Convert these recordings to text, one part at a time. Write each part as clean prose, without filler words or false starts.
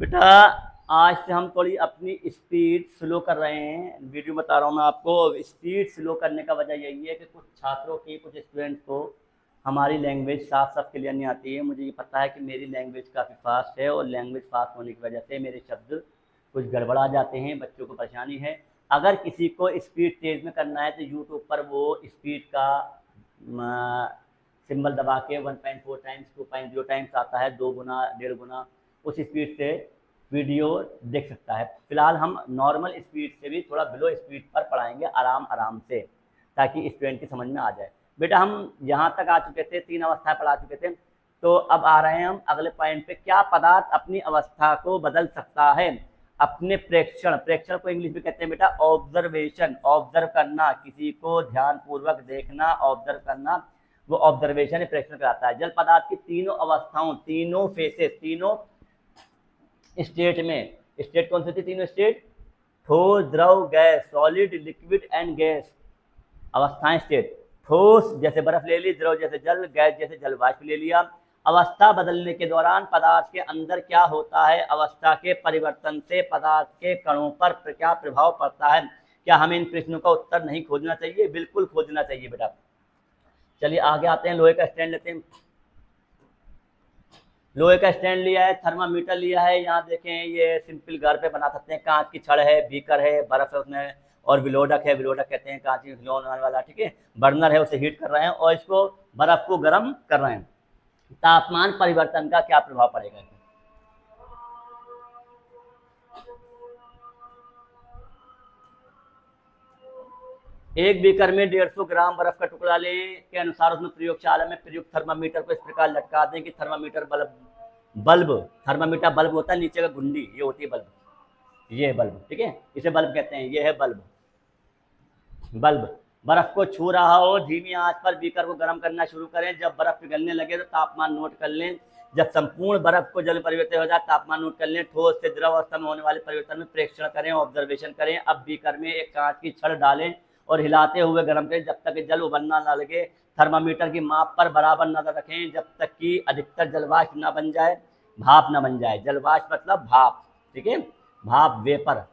बेटा आज से हम थोड़ी अपनी स्पीड स्लो कर रहे हैं। वीडियो बता रहा हूँ मैं आपको। स्पीड स्लो करने का वजह यही है कि कुछ छात्रों की, कुछ स्टूडेंट्स को हमारी लैंग्वेज साफ साफ क्लियर नहीं आती है। मुझे ये पता है कि मेरी लैंग्वेज काफ़ी फास्ट है और लैंग्वेज फास्ट होने की वजह से मेरे शब्द कुछ गड़बड़ा जाते हैं, बच्चों को परेशानी है। अगर किसी को स्पीड तेज़ में करना है तो यूट्यूब पर वो स्पीड का सिंबल दबा के 1.4 टाइम्स 2.0 टाइम्स आता है, 2 गुना 1.5 गुना उस स्पीड से वीडियो देख सकता है। फिलहाल हम नॉर्मल स्पीड से भी थोड़ा बिलो स्पीड पर पढ़ाएंगे, आराम आराम से, ताकि स्टूडेंट की समझ में आ जाए। बेटा हम यहाँ तक आ चुके थे, 3 अवस्थाएं पढ़ा चुके थे। तो अब आ रहे हैं हम अगले पॉइंट पे। क्या पदार्थ अपनी अवस्था को बदल सकता है? अपने प्रेक्षण, प्रेक्षण को इंग्लिश में कहते हैं बेटा ऑब्जर्वेशन। ऑब्जर्व करना, किसी को ध्यानपूर्वक देखना, ऑब्जर्व करना, वो ऑब्जर्वेशन प्रेक्षण कराता है। जल पदार्थ की तीनों अवस्थाओं, तीनों फेसेस, तीनों स्टेट में, स्टेट कौन सी थी? तीनों स्टेट, ठोस, द्रव, gas, solid, liquid and gas. अवस्थाएं स्टेट, ठोस जैसे बर्फ ले ली, द्रव जैसे जल, गैस जैसे जल वाष्प ले लिया। अवस्था बदलने के दौरान पदार्थ के अंदर क्या होता है? अवस्था के परिवर्तन से पदार्थ के कणों पर क्या प्रभाव पड़ता है? क्या हमें इन प्रश्नों का उत्तर नहीं खोजना चाहिए? बिल्कुल खोजना चाहिए बेटा। चलिए आगे आते हैं, लोहे का स्टैंड लेते हैं। लोहे का स्टैंड लिया है, थर्मामीटर लिया है। यहाँ देखें, ये सिंपल घर पे बना सकते हैं। कांच की छड़ है, बीकर है, बर्फ है उसमें, और विलोडक है। विलोडक कहते हैं कांच की खिलौने वाला, ठीक है। बर्नर है, उसे हीट कर रहे हैं और इसको बर्फ को गर्म कर रहे हैं। तापमान परिवर्तन का क्या प्रभाव पड़ेगा? एक बीकर में 150 ग्राम बर्फ का टुकड़ा लें के अनुसार उसमें प्रयोगशाला में प्रयुक्त थर्मामीटर को इस प्रकार लटका दें कि थर्मामीटर बल्ब, थर्मामीटर बल्ब होता है, नीचे का गुंडी ये होती है बल्ब, ये बल्ब, ठीक है, इसे बल्ब कहते हैं। ये है बल्ब। बल्ब बर्फ को छू रहा हो, धीमी आंच पर बीकर को गर्म करना शुरू करें। जब बर्फ पिघलने लगे तो तापमान नोट कर लें। जब संपूर्ण बर्फ को जल परिवर्तित हो जाए, तापमान नोट कर लें। ठोस से द्रव अवस्था में होने वाले परिवर्तन में प्रेक्षण करें, ऑब्जर्वेशन करें। अब बीकर में एक कांच की छड़ डालें और हिलाते हुए गर्म करें जब तक जल उबलना न लगे। थर्मामीटर की माप पर बराबर नजर रखें जब तक कि अधिकतर जलवाष्प न बन जाए, भाप न बन जाए। जलवाष्प मतलब भाप, ठीक है, भाप, वेपर।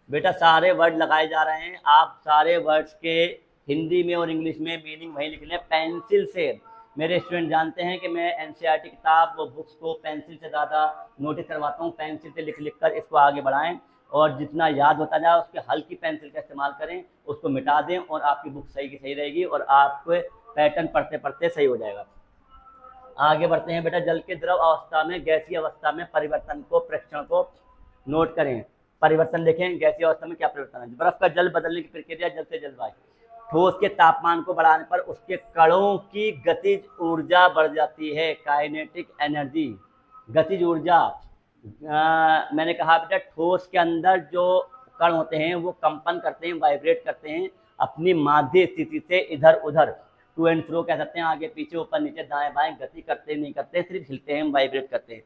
बेटा सारे वर्ड लगाए जा रहे हैं, आप सारे वर्ड्स के हिंदी में और इंग्लिश में मीनिंग वही लिख लें पेंसिल से। मेरे स्टूडेंट जानते हैं कि मैं एनसीईआरटी किताब व बुक्स को पेंसिल से ज़्यादा नोटिस करवाता हूँ। पेंसिल से लिख लिख कर इसको आगे बढ़ाएं और जितना याद होता जाए उसके हल्की पेंसिल का इस्तेमाल करें, उसको मिटा दें और आपकी बुक सही की सही रहेगी और आपको पैटर्न पढ़ते पढ़ते सही हो जाएगा। आगे बढ़ते हैं बेटा। जल के द्रव अवस्था में गैसीय अवस्था में परिवर्तन को, प्रेक्षण को नोट करें। परिवर्तन देखें, गैसीय अवस्था में क्या परिवर्तन है। बर्फ का जल बदलने की प्रक्रिया, जल से जलवाष्प। ठोस के तापमान को बढ़ाने पर उसके कणों की गतिज ऊर्जा बढ़ जाती है, काइनेटिक एनर्जी, गतिज ऊर्जा। मैंने कहा बेटा ठोस के अंदर जो कण होते हैं वो कंपन करते हैं, वाइब्रेट करते हैं अपनी माध्य स्थिति से इधर उधर, टू एंड फ्रो कह सकते हैं, आगे पीछे ऊपर नीचे दाएं बाएं, गति करते नहीं करते, सिर्फ हिलते हैं, वाइब्रेट करते हैं।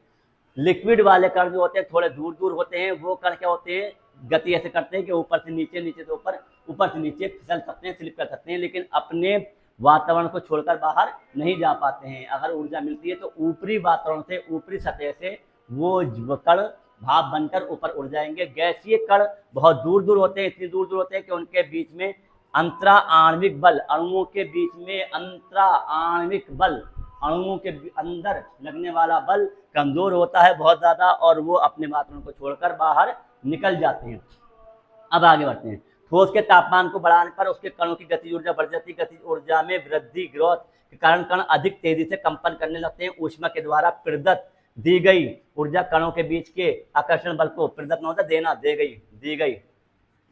लिक्विड वाले कण जो होते हैं थोड़े दूर दूर होते हैं, वो कण क्या होते हैं, गति ऐसे करते हैं कि ऊपर से नीचे, नीचे से ऊपर, ऊपर से नीचे फिसल सकते हैं, स्लिप कर सकते हैं, लेकिन अपने वातावरण को छोड़कर बाहर नहीं जा पाते हैं। अगर ऊर्जा मिलती है तो ऊपरी वातावरण से, ऊपरी सतह से वो कण भाप बनकर ऊपर उड़ जाएंगे। गैसीय कण बहुत दूर दूर होते हैं, इतनी दूर दूर होते हैं कि उनके बीच में अंतरा आणविक बल, अणुओं के बीच में अंतरा आणविक बल, अणुओं के अंदर लगने वाला बल कमजोर होता है बहुत ज्यादा और वो अपने वातावरण को छोड़कर बाहर निकल जाते हैं। अब आगे बढ़ते हैं। ठोस के तापमान को बढ़ाने पर उसके कणों की गतिज ऊर्जा बढ़ जाती है। गतिज ऊर्जा में वृद्धि, ग्रोथ के कारण कण अधिक तेजी से कंपन करने लगते हैं। ऊष्मा के द्वारा प्रदत्त दी गई ऊर्जा कणों के बीच के आकर्षण बल को, प्रदत्त होता देना, दे गई, दी गई,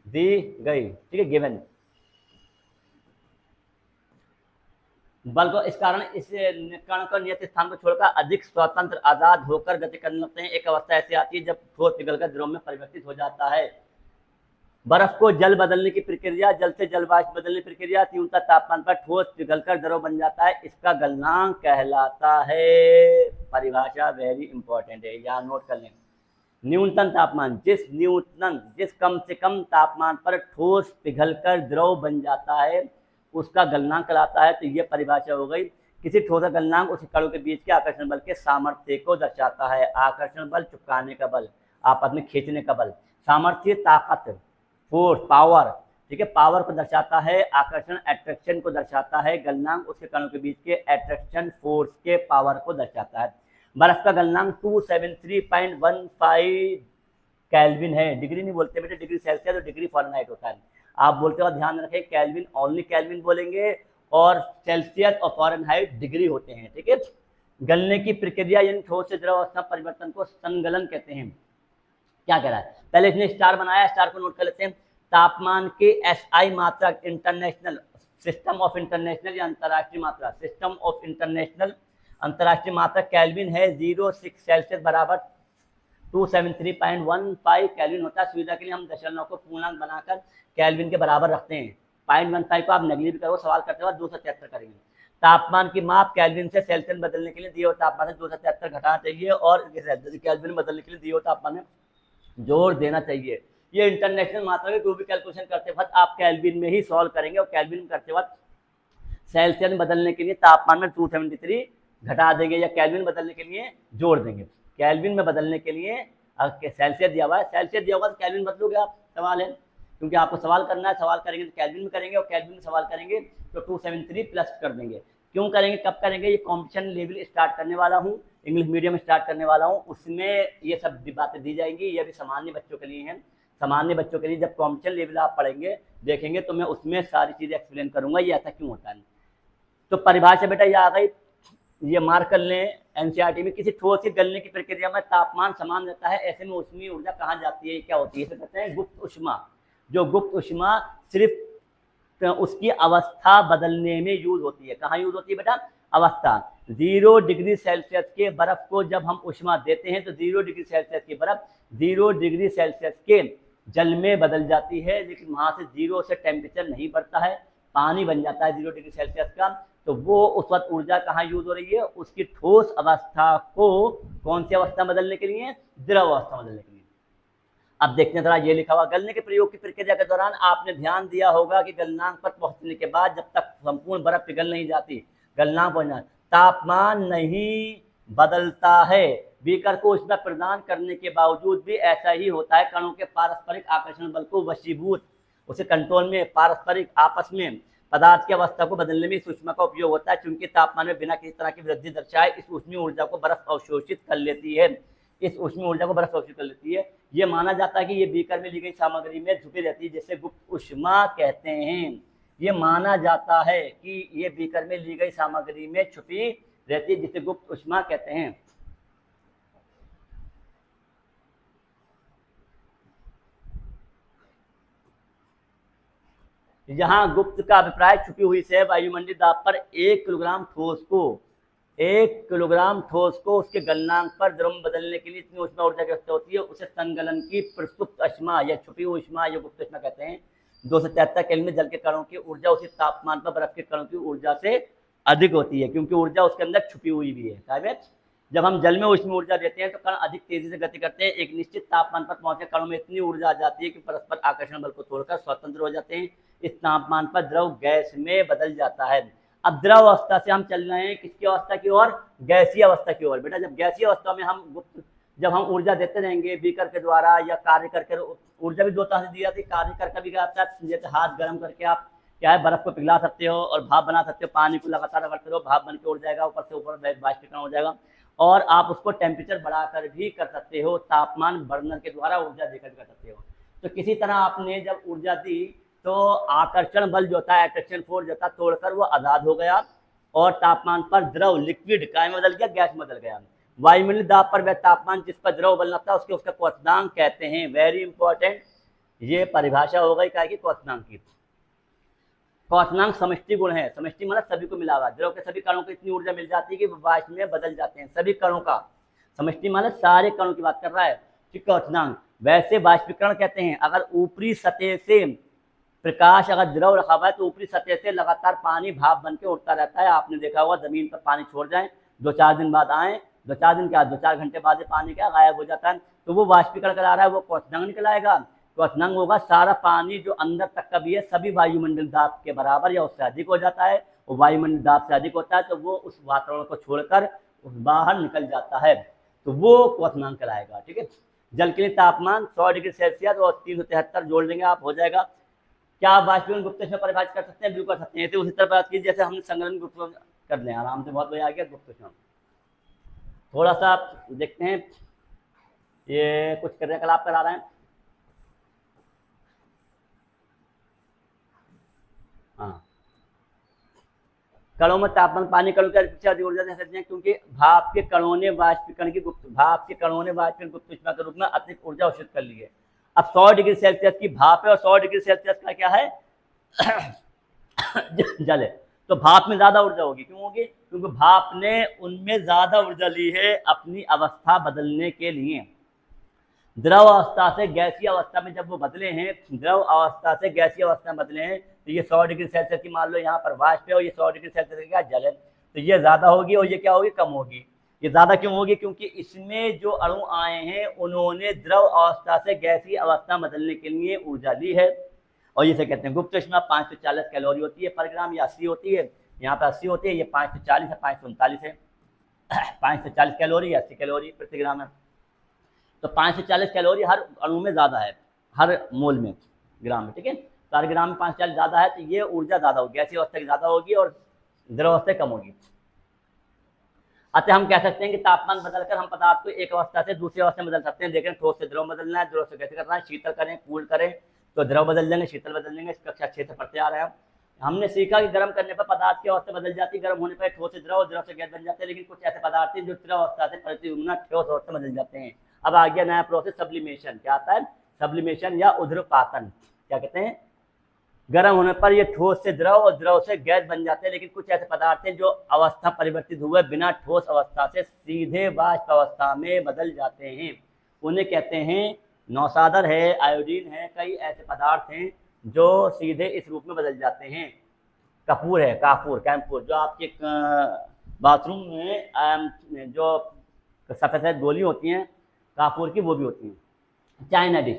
दी गई, ठीक है, गिवन बल को, इस कारण इस कण को नियत स्थान को छोड़कर अधिक स्वतंत्र, आजाद होकर गति करने लगते हैं। एक अवस्था ऐसी आती है जब ठोस पिघलकर द्रव में परिवर्तित हो जाता है। बर्फ को जल बदलने की प्रक्रिया, जल से जलवाष्प बदलने की प्रक्रिया, तीव्रता तापमान पर ठोस पिघलकर द्रव बन जाता है, इसका गलनांक कहलाता है। परिभाषा वेरी इंपॉर्टेंट है, यहाँ नोट कर लें। न्यूनतम तापमान, जिस कम से कम तापमान पर ठोस पिघलकर द्रव बन जाता है उसका गलनांक कहलाता है। तो ये परिभाषा हो गई किसी ठोस का गलनांक उसके कणों के बीच के आकर्षण बल के सामर्थ्य को दर्शाता है। आकर्षण बल चिपकाने का बल, आपस में खींचने का बल। सामर्थ्य ताकत, फोर्स, पावर, ठीक है, पावर को दर्शाता है। आकर्षण एट्रैक्शन को दर्शाता है। गलनांक उसके कणों के बीच के एट्रैक्शन फोर्स के पावर को दर्शाता है। बर्फ का गलनांक 273.15 केल्विन है। डिग्री नहीं बोलते बेटे, डिग्री सेल्सियस और डिग्री फ़ारेनहाइट होता है। आप बोलते हो ध्यान रखें, केल्विन ओनली केल्विन बोलेंगे और सेल्सियस और फ़ारेनहाइट डिग्री होते हैं, ठीक है। गलने की प्रक्रिया यानी ठोस से द्रव अवस्था परिवर्तन को संगलन कहते हैं। क्या कह रहा है, पहले इसने स्टार बनाया, स्टार को नोट कर लेते हैं। तापमान के SI मात्रा, इंटरनेशनल सिस्टम ऑफ इंटरनेशनल या अंतर्राष्ट्रीय मात्रा, सिस्टम ऑफ इंटरनेशनल अंतर्राष्ट्रीय मात्रा केल्विन है। 06 सेल्सियस बराबर 273.15 केल्विन होता है। सुविधा के लिए हम दशमलव को पूर्णांक बनाकर केल्विन के बराबर रखते हैं। 0.15 को आप नेगली भी करो, सवाल करते वक्त 273 करेंगे। तापमान की माप केल्विन से सेल्सियस बदलने के लिए दिए हुए तापमान से 273 घटाना चाहिए और केल्विन बदलने के लिए दिए हुए तापमान में जोड़ देना चाहिए। ये इंटरनेशनल मात्रा में जो भी कैलकुलेशन करते वक्त आप केल्विन में ही सॉल्व करेंगे और केल्विन करते वक्त सेल्सियस में बदलने के लिए तापमान में 273 घटा देंगे या केल्विन बदलने के लिए जोड़ देंगे। केल्विन में बदलने के लिए सेल्सियस दिया हुआ है, सेल्सियस दिया होगा तो केल्विन बदलोगे आप, सवाल है, क्योंकि आपको सवाल करना है। सवाल करेंगे तो केल्विन में करेंगे और केल्विन में सवाल करेंगे तो 273 प्लस कर देंगे। क्यों करेंगे, कब करेंगे, ये कॉम्पिटिशन लेवल स्टार्ट करने वाला हूँ, इंग्लिश मीडियम स्टार्ट करने वाला हूँ, उसमें ये सब बातें दी जाएंगी। ये भी सामान्य बच्चों के लिए हैं। सामान्य बच्चों के लिए जब कॉम्पिटिशन लेवल आप पढ़ेंगे देखेंगे तो मैं उसमें सारी चीज़ें एक्सप्लेन करूँगा ये ऐसा क्यों होता है। तो परिभाषा बेटा ये आ गई, ये मार्क कर लें। एनसीईआरटी में किसी ठोस के गलने की प्रक्रिया में तापमान समान रहता है, ऐसे में ऊष्मीय ऊर्जा कहाँ जाती है, क्या होती है, इसे कहते हैं गुप्त ऊष्मा। जो गुप्त ऊष्मा सिर्फ उसकी अवस्था बदलने में यूज होती है। कहाँ यूज होती है बेटा, अवस्था। 0 डिग्री सेल्सियस के बर्फ को जब हम ऊष्मा देते हैं तो 0 डिग्री सेल्सियस की बर्फ 0 डिग्री सेल्सियस के जल में बदल जाती है, लेकिन वहाँ से 0 से टेम्परेचर नहीं बढ़ता है, पानी बन जाता है 0 डिग्री सेल्सियस का। तो वो उस वक्त ऊर्जा कहाँ यूज हो रही है, उसकी ठोस अवस्था को कौन सी अवस्था बदलने के लिए, द्रव अवस्था बदलने के लिए। अब देखते हैं जरा, ये लिखा हुआ गलने के प्रयोग की प्रक्रिया के दौरान आपने ध्यान दिया होगा कि गलनांक पर पहुंचने के बाद जब तक संपूर्ण बर्फ पिघल नहीं जाती, गलनांक पहुंचना, तापमान नहीं बदलता है। बीकर को ऊष्मा प्रदान करने के बावजूद भी ऐसा ही होता है। कणों के पारस्परिक आकर्षण बल को वशीभूत, उसे कंट्रोल में, पारस्परिक आपस में पदार्थ की अवस्था को बदलने में इस ऊष्मा का उपयोग होता है। चूंकि तापमान में बिना किसी तरह की वृद्धि दर्शाए इस ऊष्मीय ऊर्जा को बर्फ अवशोषित कर लेती है। इस ऊष्मीय ऊर्जा को बर्फ अवशोषित कर लेती है। ये माना जाता है कि ये बीकर में ली गई सामग्री में छुपी रहती है, जिसे गुप्त ऊष्मा कहते हैं। ये माना जाता है कि ये बीकर में ली गई सामग्री में छुपी रहती है, जिसे गुप्त ऊष्मा कहते हैं। यहाँ गुप्त का अभिप्राय छुपी हुई से वायुमंडलीय दाब पर 1 किलोग्राम ठोस को उसके गलनांक पर द्रव में बदलने के लिए इतनी ऊष्मा ऊर्जा की आवश्यकता होती है, उसे संगलन की प्रसुप्त ऊष्मा या छुपी हुई ऊष्मा या गुप्त ऊष्मा कहते हैं। 273 केल्विन में जल के कणों की ऊर्जा उसी तापमान पर बर्फ के कणों की ऊर्जा से अधिक होती है, क्योंकि ऊर्जा उसके अंदर छुपी हुई भी है। जब हम जल में ऊष्मीय ऊर्जा देते हैं तो कण अधिक तेजी से गति करते हैं। एक निश्चित तापमान पर पहुंचे कणों में इतनी ऊर्जा आ जाती है कि परस्पर आकर्षण बल को छोड़कर स्वतंत्र हो जाते हैं। इस तापमान पर द्रव गैस में बदल जाता है। अब द्रव अवस्था से हम चल रहे हैं किसकी अवस्था की ओर, गैसीय अवस्था की ओर। बेटा जब गैसीय अवस्था में जब हम ऊर्जा देते रहेंगे बीकर के द्वारा या कार्य करके, ऊर्जा भी 2 तरह से दी जाती है, कार्य करके भी आता है, जैसे हाथ गर्म करके आप क्या है बर्फ को पिघला सकते हो और भाप बना सकते हो, पानी को लगातार रगड़ते रहो, भाप बन के उड़ जाएगा, ऊपर से ऊपर वाष्पीकरण हो जाएगा। और आप उसको टेम्परेचर बढ़ाकर भी कर सकते हो, तापमान बर्नर के द्वारा ऊर्जा देकर कर सकते हो। तो किसी तरह आपने जब ऊर्जा दी तो आकर्षण बल जो था, एट्रैक्शन फोर्स जो था, तोड़कर वो आजाद हो गया और तापमान पर द्रव लिक्विड काय में बदल गया, गैस में बदल गया। वायुमंडलीय दाब पर वह तापमान जिस पर द्रव बल लगता है उसके उसका क्वथनांक कहते हैं। वेरी इंपॉर्टेंट, ये परिभाषा हो गई क्या की, क्वथनांक की। क्वथनांक समष्टि गुण है, समष्टि मतलब सभी को मिला हुआ। द्रव के सभी कणों को इतनी ऊर्जा मिल जाती है कि वाष्प में बदल जाते हैं, सभी कणों का। समष्टि मतलब सारे कणों की बात कर रहा है, ठीक। क्वथनांक वैसे वाष्पीकरण कहते हैं। अगर ऊपरी सतह से प्रकाश अगर द्रव रखा हुआ है तो ऊपरी सतह से लगातार पानी भाप बन के उठता रहता है। आपने देखा होगा जमीन पर पानी छोड़ जाए, 2-4 दिन बाद आए, 2-4 दिन क्या 2-4 घंटे बाद पानी क्या गायब हो जाता है, तो वो वाष्पीकरण करा रहा है, वो क्वथनांक निकलाएगा। क्वथनांक होगा सारा पानी जो अंदर तक का भी है, सभी वायुमंडल दाब के बराबर या उससे अधिक हो जाता है, और वायुमंडल दाब से अधिक होता है तो वो उस वातावरण को छोड़कर बाहर निकल जाता है, तो वो क्वथनांक कहलाएगा। ठीक है, जल के लिए तापमान 100 डिग्री सेल्सियस और 373 जोड़ देंगे आप, हो जाएगा। क्या आप वाष्पीकरण गुप्त ऊष्मा परिभाषित कर सकते हैं? बिल्कुल कर सकते हैं। तो उसी तरह बात की जैसे हमने संघनन गुप्त कर लें आराम से, बहुत बढ़िया आ गया गुप्त ऊष्मा। थोड़ा सा आप देखते हैं, ये कुछ क्रियाकलाप करा रहे हैं। हाँ, कणों में तापमान, पानी कणों की अधिक ऊर्जा दे सकते हैं क्योंकि भाप के कणों ने वाष्पीकरण गुप्त ऊष्मा के रूप में अतिरिक्त ऊर्जा अवशोषित कर ली है। अब 100 डिग्री सेल्सियस की भाप है और 100 डिग्री सेल्सियस का क्या है जल है, तो भाप में ज्यादा ऊर्जा होगी। क्यों होगी? क्योंकि भाप ने उनमें ज्यादा ऊर्जा ली है अपनी अवस्था बदलने के लिए। द्रव अवस्था से गैसीय अवस्था में जब वो बदले हैं, द्रव अवस्था से गैसीय अवस्था में बदले हैं, तो ये 100 डिग्री सेल्सियस की मान लो यहाँ पर वाष्प है और ये 100 डिग्री सेल्सियस का जल है, तो ये ज्यादा होगी और ये क्या होगी? कम होगी। ये ज्यादा क्यों होगी? क्योंकि इसमें जो अणु आए हैं उन्होंने द्रव अवस्था से गैसीय अवस्था बदलने के लिए ऊर्जा ली है, और इसे कहते हैं गुप्त ऊष्मा। 540 कैलोरी होती है पर ग्राम, या 80 होती है, यहाँ पर 80 होती है, ये 540 है, 539 है। 540 कैलोरी या 80 कैलोरी प्रति ग्राम है, तो 540 कैलोरी हर अणु में ज्यादा है, हर मोल में, ग्राम में। ठीक है, तो हर ग्राम में 540 ज्यादा है, तो ये ऊर्जा ज्यादा होगी, गैसीय अवस्था की ज्यादा होगी और द्रव अवस्था कम होगी। अतः हम कह सकते हैं कि तापमान बदलकर हम पदार्थ को एक अवस्था से दूसरी अवस्था में बदल सकते हैं। देखें, ठोस से द्रव बदलना है, द्रव से गैस करना है, शीतल करें, कूल करें तो द्रव बदल देंगे, शीतल बदल देंगे। कक्षा 6 से पढ़ते आ रहे हैं। हमने सीखा कि गर्म करने पर पदार्थ की अवस्था बदल जाती है, गर्म होने पर ठोस से द्रव, द्रव से गैस बन जाते हैं। लेकिन कुछ ऐसे पदार्थ हैं जो द्रव अवस्था से प्रतिबिंब ठोस अवस्था में बदल जाते हैं। अब आ गया नया प्रोसेस, सब्लिमेशन। क्या आता है? सब्लिमेशन या उध्रपातन। क्या कहते हैं? गर्म होने पर ये ठोस से द्रव और द्रव से गैस बन जाते हैं। लेकिन कुछ ऐसे पदार्थ हैं जो अवस्था परिवर्तित हुए बिना ठोस अवस्था से सीधे वाष्प अवस्था में बदल जाते हैं, उन्हें कहते हैं नौसादर है, आयोडीन है, कई ऐसे पदार्थ हैं जो सीधे इस रूप में बदल जाते हैं। कपूर है, काफूर, कैम्फूर, जो आपके बाथरूम में जो सफेद गोली होती हैं काफूर की, वो भी होती हैं। चाइना डिश,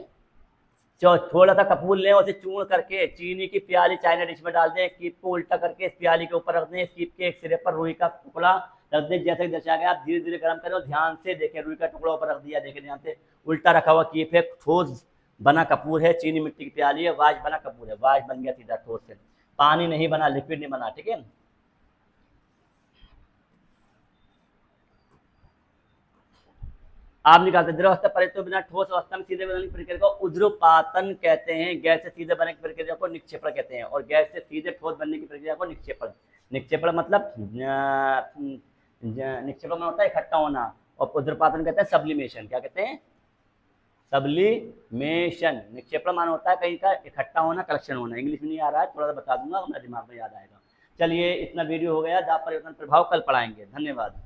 जो थोड़ा सा कपूर लें, उसे चूर्ण करके चीनी की प्याली चाइना डिश में डाल दें, कीप को उल्टा करके इस प्याली के ऊपर रख दें, कीप के एक सिरे पर रुई का टुकड़ा रख दें, जैसे कि दर्शाया गया। आप धीरे धीरे गर्म करें और ध्यान से देखें, रुई का टुकड़ा ऊपर रख दिया, देखें ध्यान से, उल्टा रखा हुआ कीप है, ठोस बना कपूर है, चीनी मिट्टी की प्याली है, वाष्प बना कपूर है, वाष्प बन गया सीधा ठोस से, पानी नहीं बना, लिक्विड नहीं बना। ठीक है, आप निकालते द्रव अवस्था परे तो बिना ठोस अवस्था में सीधे बनने की प्रक्रिया को उध्रुपातन कहते हैं। गैस से सीधे बनने की प्रक्रिया को निक्षेपण कहते हैं, और गैस से सीधे ठोस बनने की प्रक्रिया को निक्षेपण। निक्षेपण मतलब निक्षेपण होता है इकट्ठा होना, और उध्रुपातन कहते हैं सब्लिमेशन। क्या कहते हैं? सब्लिमेशन। निक्षेपण मान होता है कहीं का इकट्ठा होना, कलेक्शन होना। इंग्लिश में नहीं आ रहा है, थोड़ा सा बता दूंगा, हमारे दिमाग में याद आएगा। चलिए, इतना वीडियो हो गया। दाब परिवर्तन प्रभाव कल पढ़ाएंगे। धन्यवाद।